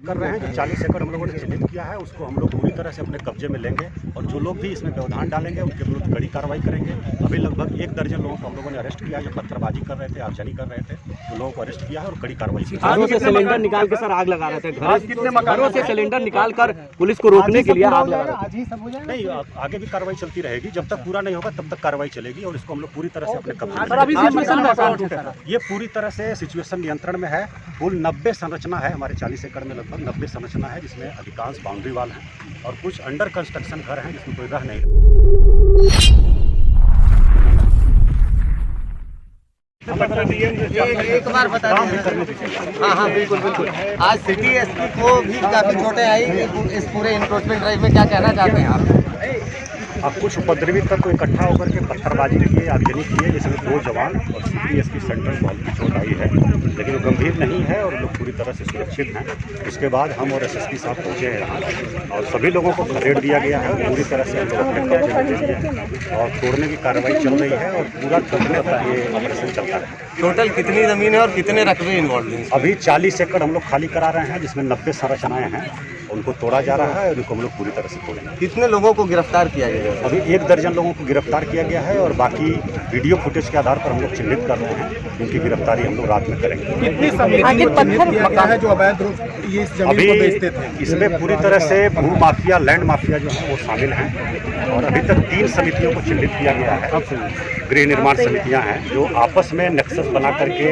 कर रहे हैं। जो 40 एकड़ हम लोगों ने चिन्हित किया है उसको हम लोग पूरी तरह से अपने कब्जे में लेंगे और जो लोग भी इसमें व्यवधान डालेंगे उनके विरुद्ध कड़ी कार्रवाई करेंगे। अभी लगभग 1 दर्जन लोगों को हम लोगों ने अरेस्ट किया है जो पत्थरबाजी कर रहे थे, आगजनी कर रहे थे, तो लोगों को अरेस्ट किया है और कड़ी कार्रवाई की। घरों से सिलेंडर निकाल के सर आग लगा रहे थे, घरों से सिलेंडर निकाल कर पुलिस को रोकने के लिए आग लगा रहे थे। नहीं, आगे भी कार्रवाई चलती रहेगी, जब तक पूरा नहीं होगा तब तक कार्रवाई चलेगी और इसको हम लोग पूरी तरह से अपने कब्जे में। ये पूरी तरह से सिचुएशन नियंत्रण में है। कुल 90 संरचना है, हमारे 40 एकड़ में लगभग 90 संरचना है जिसमें अधिकांश बाउंड्री वाल हैं और कुछ अंडर कंस्ट्रक्शन घर हैं जिसमें कोई रह नहीं एक बार बता दीजिए। हाँ बिल्कुल बिल्कुल। आज सिटी एसपी को भी काफी चोटें आई इस पूरे इन्क्रोचमेंट ड्राइव में, क्या कहना चाहते हैं आप? अब कुछ उपद्रवी तत्व इकट्ठा होकर के पत्थरबाजी किए, आगजनी किए, जिसमें 2 जवान और CPSP सेंट्रल को हल्की चोट आई है, लेकिन वो गंभीर नहीं है और लोग पूरी तरह से सुरक्षित हैं। उसके बाद हम और SSP साहब पहुँचे हैं यहाँ और सभी लोगों को खदेड़ दिया गया है। पूरी तरह से हम लोग अपने कब्जे में ले लिए हैं और तोड़ने की कार्रवाई चल रही है और पूरा तोड़ने तक ये ऑपरेशन चलता है। टोटल कितनी जमीन है और कितने रकबे इन्वॉल्व हैं? अभी 40 एकड़ हम लोग खाली करा रहे हैं जिसमें 90 संरचनाएँ हैं, उनको तोड़ा जा रहा है और उनको हम लोग पूरी तरह से तोड़ेंगे। कितने लोगों को गिरफ्तार किया गया है? अभी 1 दर्जन लोगों को गिरफ्तार किया गया है और बाकी वीडियो फुटेज के आधार पर हम लोग चिन्हित कर रहे हैं, उनकी गिरफ्तारी हम लोग रात में करेंगे। जो अवैध रूप ये इस जमीन को बेचते थे, इसमें पूरी तरह से भू माफिया, लैंड माफिया जो है वो शामिल हैं और अभी तक 3 समितियों को चिन्हित किया गया है। गृह निर्माण समितियां हैं जो आपस में नेक्सस बना करके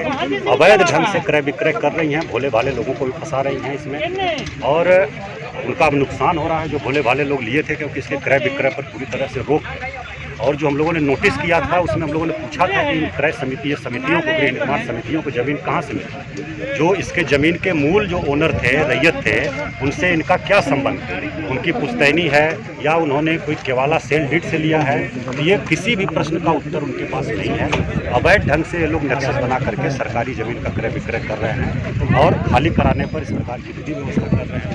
अवैध ढंग से क्रय विक्रय कर रही हैं, भोले भाले लोगों को भी फंसा रही हैं इसमें और उनका अब नुकसान हो रहा है। जो भोले भाले लोग लिए थे क्योंकि इसके क्रय विक्रय पर पूरी तरह से रोक है और जो हम लोगों ने नोटिस किया था उसमें हम लोगों ने पूछा था कि इन क्रय समितियों को, गृह निर्माण समितियों को ज़मीन कहाँ से मिली, जो इसके ज़मीन के मूल जो ओनर थे, रैयत थे, उनसे इनका क्या संबंध है, उनकी पुश्तैनी है या उन्होंने कोई केवाला सेल डीड से लिया है, तो ये किसी भी प्रश्न का उत्तर उनके पास नहीं है। अवैध ढंग से ये लोग नेक्सस बना करके सरकारी ज़मीन का क्रय विक्रय कर रहे हैं और खाली कराने पर इस प्रकार की विधि व्यवस्था कर रहे हैं।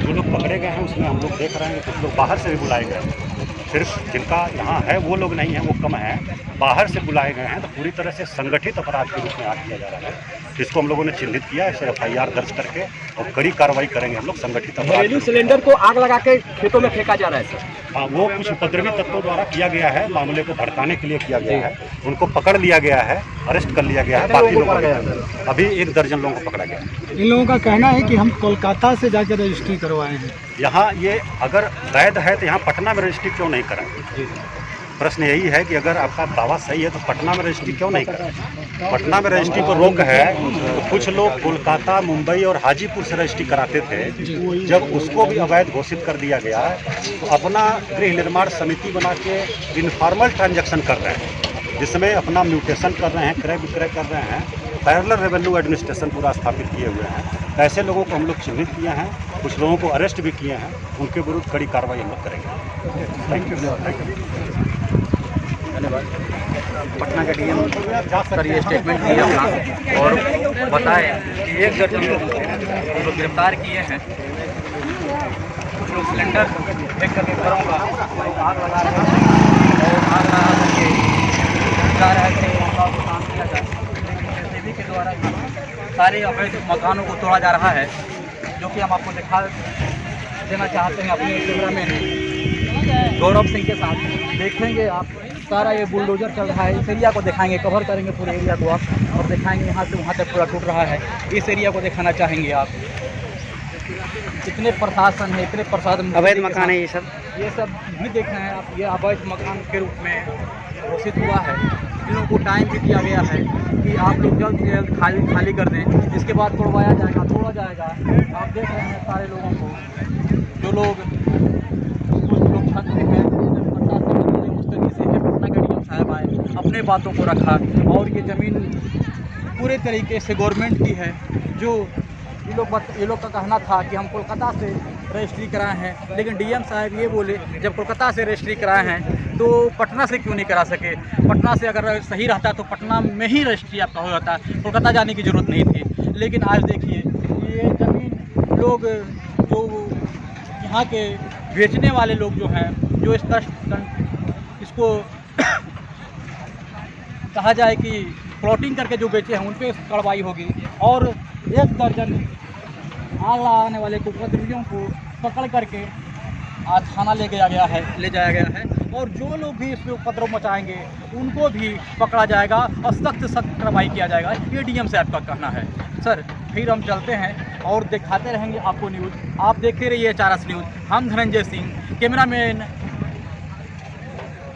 जो लोग पकड़े गए हैं उसमें हम लोग देख रहे हैं कुछ लोग बाहर से भी बुलाए गए हैं, सिर्फ जिनका यहाँ है वो लोग नहीं हैं, वो कम हैं, बाहर से बुलाए गए हैं। तो पूरी तरह से संगठित अपराध के रूप में आग किया जा रहा है, जिसको हम लोगों ने चिन्हित किया है, FIR दर्ज करके और कड़ी कार्रवाई करेंगे हम लोग। संगठित अपराध सिलेंडर को आग लगा के खेतों में फेंका जा रहा है सर। हाँ, वो कुछ उपद्रवी तत्वों द्वारा किया गया है, मामले को भड़काने के लिए किया गया है। उनको पकड़ लिया गया है, अरेस्ट कर लिया गया है। बाकी लोगों को अभी 1 दर्जन लोगों को पकड़ा गया है। इन लोगों का कहना है कि हम कोलकाता से जाकर रजिस्ट्री करवाए हैं। यहाँ ये अगर वैध है तो यहाँ पटना में रजिस्ट्री क्यों नहीं कराएं? प्रश्न यही है कि अगर आपका दावा सही है तो पटना में रजिस्ट्री क्यों नहीं कराएं? पटना में रजिस्ट्री पर रोक है तो कुछ लोग कोलकाता, मुंबई और हाजीपुर से रजिस्ट्री कराते थे। जब उसको भी अवैध घोषित कर दिया गया तो अपना गृह निर्माण समिति बना के इनफॉर्मल ट्रांजैक्शन कर रहे हैं, जिसमें अपना म्यूटेशन कर रहे हैं, क्रय विक्रय कर रहे हैं, पैरेलल रेवेन्यू एडमिनिस्ट्रेशन पूरा स्थापित किए हुए हैं। ऐसे लोगों को हम लोग चिन्हित किए हैं, कुछ लोगों को अरेस्ट भी किए हैं, उनके विरुद्ध कड़ी कार्रवाई हम लोग करेंगे। Thank you. धन्यवाद। पटना के DM सर ये स्टेटमेंट दिया अपना और बताए कि 1 दर्जन लोग हम लोग गिरफ्तार किए हैं। कुछ लोग सिलेंडर फेंक करके घरों का आग लगा रहे हैं और आग लगा करके जा रहे थे काम किया जाए, लेकिन SAB के द्वारा सारे अवैध मकानों को तोड़ा जा रहा है, जो कि हम आपको दिखा देना चाहते हैं अपने कैमरामैन गौरव सिंह के साथ। देखेंगे आप सारा ये बुलडोजर चल रहा है, इस एरिया को दिखाएंगे, कवर करेंगे पूरे एरिया को आप और दिखाएंगे यहाँ से वहाँ तक पूरा टूट रहा है। इस एरिया को दिखाना चाहेंगे आप, इतने प्रशासन है, इतने प्रशासन अवैध मकान है ये सब भी देख रहे हैं आप। ये अवैध मकान के रूप में घोषित हुआ है। इन लोगों को टाइम भी दिया गया है कि आप लोग जल्द से जल्द खाली कर दें, इसके बाद तोड़वाया जाएगा, तोड़ा जाएगा। आप देख रहे हैं सारे लोगों को, जो लोग कुछ लोग छत में हैं, पटना के DM साहब आए, अपने बातों को रखा और ये ज़मीन पूरे तरीके से गवर्नमेंट की है। जो ये लोग का कहना था कि हम कोलकाता से रजिस्ट्री कराए हैं, लेकिन DM साहब ये बोले जब कोलकाता से रजिस्ट्री कराए हैं तो पटना से क्यों नहीं करा सके। पटना से अगर सही रहता तो पटना में ही रजिस्ट्री आपका हो जाता, कोलकाता जाने की ज़रूरत नहीं थी। लेकिन आज देखिए ये ज़मीन लोग लोग जो यहाँ के बेचने वाले लोग जो हैं, जो इसको कहा जाए कि प्लॉटिंग करके जो बेचे हैं उन पर कार्रवाई होगी, और 1 दर्जन आग लगाने वाले उपद्रवियों को पकड़ करके आज थाना ले जाया गया है, और जो लोग भी इसमें उपद्रव मचाएंगे उनको भी पकड़ा जाएगा और सख्त कार्रवाई किया जाएगा। ये डीएम साहब का कहना है। सर फिर हम चलते हैं और दिखाते रहेंगे आपको न्यूज़। आप देखते रहिए चारस न्यूज़। हम धनंजय सिंह, कैमरामैन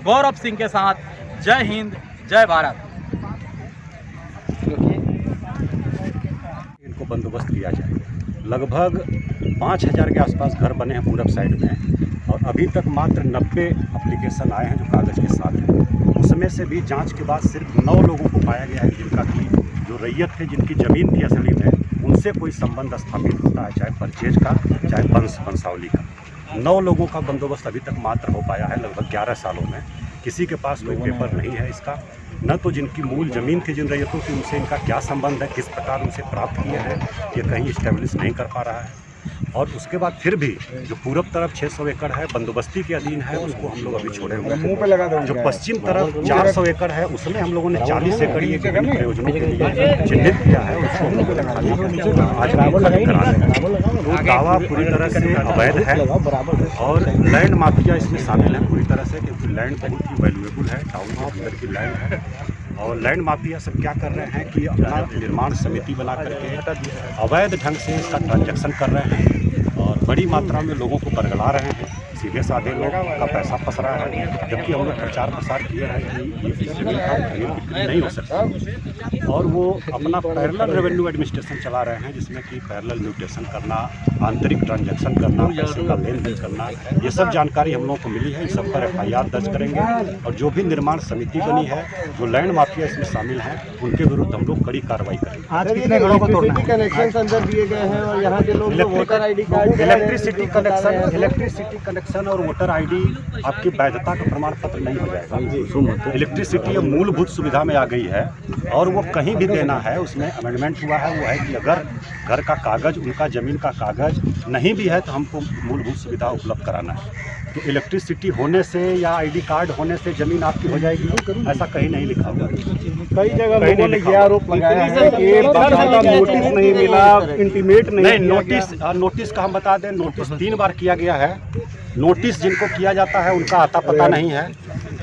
गौरव सिंह के साथ। जय हिंद, जय भारत। इनको बंदोबस्त किया जाए। लगभग 5000 के आसपास घर बने हैं पूरब साइड में, और अभी तक मात्र 90 एप्लीकेशन आए हैं जो कागज़ के साथ हैं। उसमें से भी जांच के बाद सिर्फ 9 लोगों को पाया गया है जिनका कि जो रैयत थे, जिनकी ज़मीन थी असली में, उनसे कोई संबंध स्थापित होता है, चाहे परचेज का चाहे वंशावली का। 9 लोगों का बंदोबस्त अभी तक मात्र हो पाया है लगभग 11 सालों में। किसी के पास कोई पेपर नहीं है इसका, न तो जिनकी मूल ज़मीन थी जिन रैयतों की, उनसे इनका क्या संबंध है, किस प्रकार उनसे प्राप्त किए हैं, ये कहीं इस्टेब्लिश नहीं कर पा रहा है। और उसके बाद फिर भी जो पूरब तरफ 600 एकड़ है बंदोबस्ती के अधीन है, उसको हम लोग अभी छोड़े हुए हैं। जो पश्चिम तरफ 400 एकड़ है, उसमें हम लोगों ने 40 एकड़ ये विभिन्न प्रयोजनों के लिए चिन्हित किया है, उसको हम लोगों ने खाली आज खाली करा देंगे। दावा पूरी तरह से अवैध है और लैंड माफिया इसमें शामिल है पूरी तरह से, क्योंकि लैंड बहुत ही वैल्यूएबल है, टाउन के अंदर की लैंड है। और लैंड माफिया सब क्या कर रहे हैं कि अपना निर्माण समिति बना करके अवैध ढंग से इसका ट्रांजैक्शन कर रहे हैं और बड़ी मात्रा में लोगों को बरगला रहे हैं। सीधे साधे लोग का पैसा फंस रहा है, जबकि हम लोग प्रचार प्रसार किए हैं कि ये इस जमीन का बिक्री नहीं हो सकता। और वो अपना पैरेलल रेवेन्यू एडमिनिस्ट्रेशन चला रहे हैं, जिसमें कि पैरेलल म्यूटेशन करना, आंतरिक ट्रांजैक्शन करना, पैसे का लेन देन करना, ये सब जानकारी हम लोगों को मिली है। इन सब पर FIR दर्ज करेंगे और जो भी निर्माण समिति बनी है, जो लैंड माफिया इसमें शामिल हैं, उनके विरुद्ध हम लोग कड़ी कार्रवाई करेंगे। आज कितने घरों को तोड़ना है? कनेक्शन अंदर दिए गए हैं और यहाँ के लोग voter ID card, electricity connection और वोटर ID आपकी वैधता का प्रमाण पत्र नहीं हो जाएगा। इलेक्ट्रिसिटी अब मूलभूत सुविधा में आ गई है और वो कहीं भी देना है, उसमें अमेंडमेंट हुआ है। वो है कि अगर घर का कागज़, उनका ज़मीन का कागज़ नहीं भी है तो हमको मूलभूत सुविधा उपलब्ध कराना है। तो इलेक्ट्रिसिटी होने से या ID कार्ड होने से ज़मीन आपकी हो जाएगी, ऐसा कहीं नहीं लिखा हुआ। कई जगह लोगों ने ये आरोप लगाया है कि बाकायदा नोटिस नहीं मिला, इंटीमेट नहीं नोटिस का हम बता दें, नोटिस 3 बार किया गया है। नोटिस जिनको किया जाता है उनका आता पता नहीं है,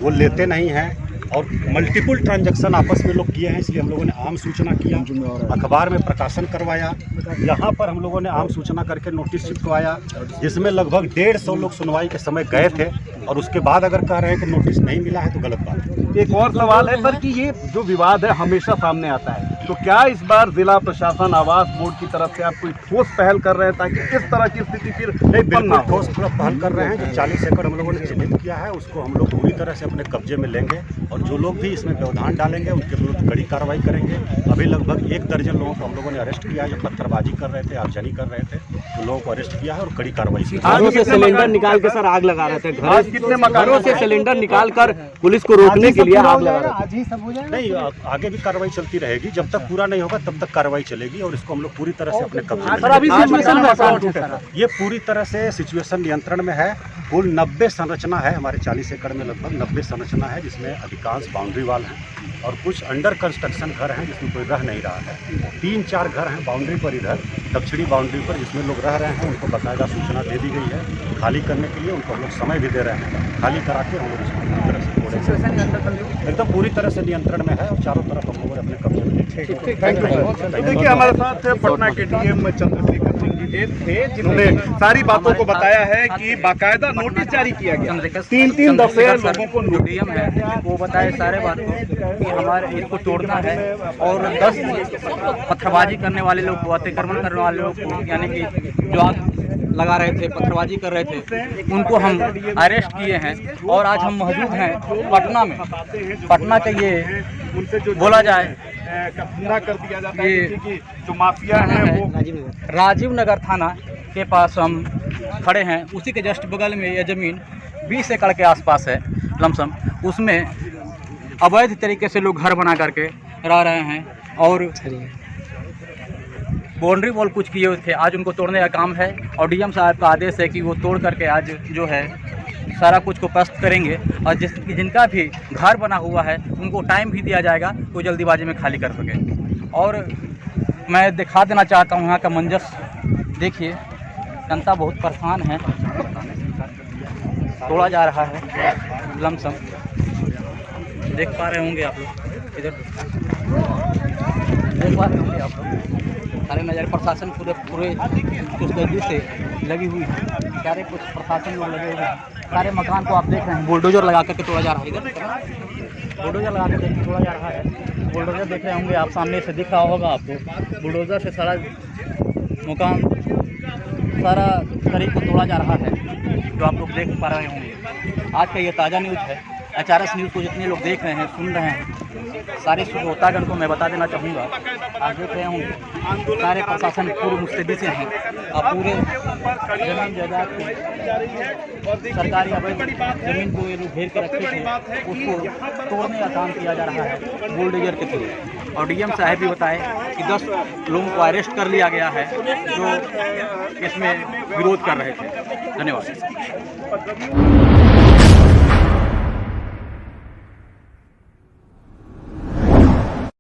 वो लेते नहीं हैं, और मल्टीपल ट्रांजैक्शन आपस में लोग किए हैं। इसलिए हम लोगों ने आम सूचना किया, अखबार में प्रकाशन करवाया, यहाँ पर हम लोगों ने आम सूचना करके नोटिस चिपकवाया, जिसमें लगभग 150 लोग सुनवाई के समय गए थे, और उसके बाद अगर कह रहे हैं कि नोटिस नहीं मिला है तो गलत बात है। एक और सवाल है सर कि ये जो विवाद है हमेशा सामने आता है, तो क्या इस बार जिला प्रशासन आवास बोर्ड की तरफ से आप कोई ठोस पहल कर रहे हैं ताकि इस तरह की स्थिति फिर उत्पन्न ना हो? ठोस पहल कर रहे हैं। जो 40 एकड़ हम लोगों ने चिन्हित किया है उसको हम लोग पूरी तरह से अपने कब्जे में लेंगे, और जो लोग भी इसमें व्यवधान डालेंगे उनके विरुद्ध कड़ी कार्रवाई करेंगे। अभी लगभग 1 दर्जन लोगों को हम लोगों ने अरेस्ट किया, जो पत्थरबाजी कर रहे थे, आगजनी कर रहे थे, तो लोगों को अरेस्ट किया है और कड़ी कार्रवाई की। घरों से सिलेंडर निकाल के सर आग लगा रहे थे, आज कितने घरों से सिलेंडर निकाल कर पुलिस को रोकने के लिए आग लगा रहे थे। नहीं, आगे भी कार्रवाई चलती रहेगी, जब तक पूरा नहीं होगा तब तक कार्रवाई चलेगी, और इसको हम लोग पूरी तरह से अपने कब्जे में लेंगे। ये पूरी तरह से सिचुएशन नियंत्रण में है। कुल 90 संरचना है, हमारे 40 एकड़ में लगभग 90 संरचना है, जिसमें अधिकांश बाउंड्री वाल हैं और कुछ अंडर कंस्ट्रक्शन घर हैं जिसमें कोई रह नहीं रहा है। 3-4 घर हैं बाउंड्री पर, इधर दक्षिणी बाउंड्री पर, जिसमें लोग रह रहे हैं। उनको बाकायदा सूचना दे दी गई है खाली करने के लिए, उनको हम लोग समय भी दे रहे हैं। खाली करा के हम लोग इसको पूरी तरह से एकदम पूरी तरह से नियंत्रण में है और चारों तरफ हम लोग अपने कब्जे में लेंगे। Thank you sir. देखिए हमारे साथ पटना के डीएम चंद्रशेखर सिंह जी थे, जिन्होंने सारी बातों को बताया है कि बाकायदा नोटिस जारी किया गया, 3-3 दफे लोगों को डीएम है वो बताए सारे बात कि हमारे इसको तोड़ना है, और 10 पत्थरबाजी करने वाले लोग को, अतिक्रमण करने वाले लोग को, यानी कि जो आग लगा रहे थे, पत्थरबाजी कर रहे थे, उनको हम अरेस्ट किए हैं। और आज हम मौजूद हैं पटना में। पटना का ये उनसे जो बोला जाए पूरा कर दिया जाता है कि जो माफिया है वो राजीव नगर थाना के पास हम खड़े हैं। उसी के जस्ट बगल में ये ज़मीन 20 एकड़ के आसपास है लमसम, उसमें अवैध तरीके से लोग घर बना करके रह रहे हैं। और बाउंड्री वॉल कुछ किए हुए थे, आज उनको तोड़ने का काम है और डीएम साहब का आदेश है कि वो तोड़ करके आज जो है सारा कुछ को पस्त करेंगे और जिनका भी घर बना हुआ है उनको टाइम भी दिया जाएगा तो जल्दीबाजी में खाली कर सके। और मैं दिखा देना चाहता हूँ यहाँ का मंजस देखिए, जनता बहुत परेशान है, तोड़ा जा रहा है लमसम, देख पा रहे होंगे आप लोग, इधर देख पा रहे होंगे आप लोग सारे नज़र। प्रशासन पूरे कुछ गर्दी से लगी हुई है, सारे कुछ प्रशासन लोग लगे हुए हैं, सारे मकान को आप देख रहे हैं बुलडोजर लगा करके तोड़ा जा रहा है, इधर बुलडोजर लगा करके तोड़ा जा रहा है। बुलडोजर देख रहे होंगे आप, सामने से दिख रहा होगा आपको, बुलडोजर से सारा मकान सारा शरीर को तोड़ा जा रहा है, जो आप लोग देख पा रहे होंगे। आज का ये ताज़ा न्यूज़ है, HRS न्यूज़ को जितने लोग देख रहे हैं, सुन रहे हैं, सारे श्रोतागण को मैं बता देना चाहूँगा, आप देख रहे होंगे सारे प्रशासन पूरे मुस्तैदी से हैं और पूरे जमीन जायदाद को, सरकारी अवैध जमीन को ये लोग घेर के रखे थे, उसको तोड़ने का काम किया जा रहा है बुलडोजर के थ्रू। और डीएम साहब भी बताए कि 10 लोगों को अरेस्ट कर लिया गया है जो इसमें विरोध कर रहे थे। धन्यवाद।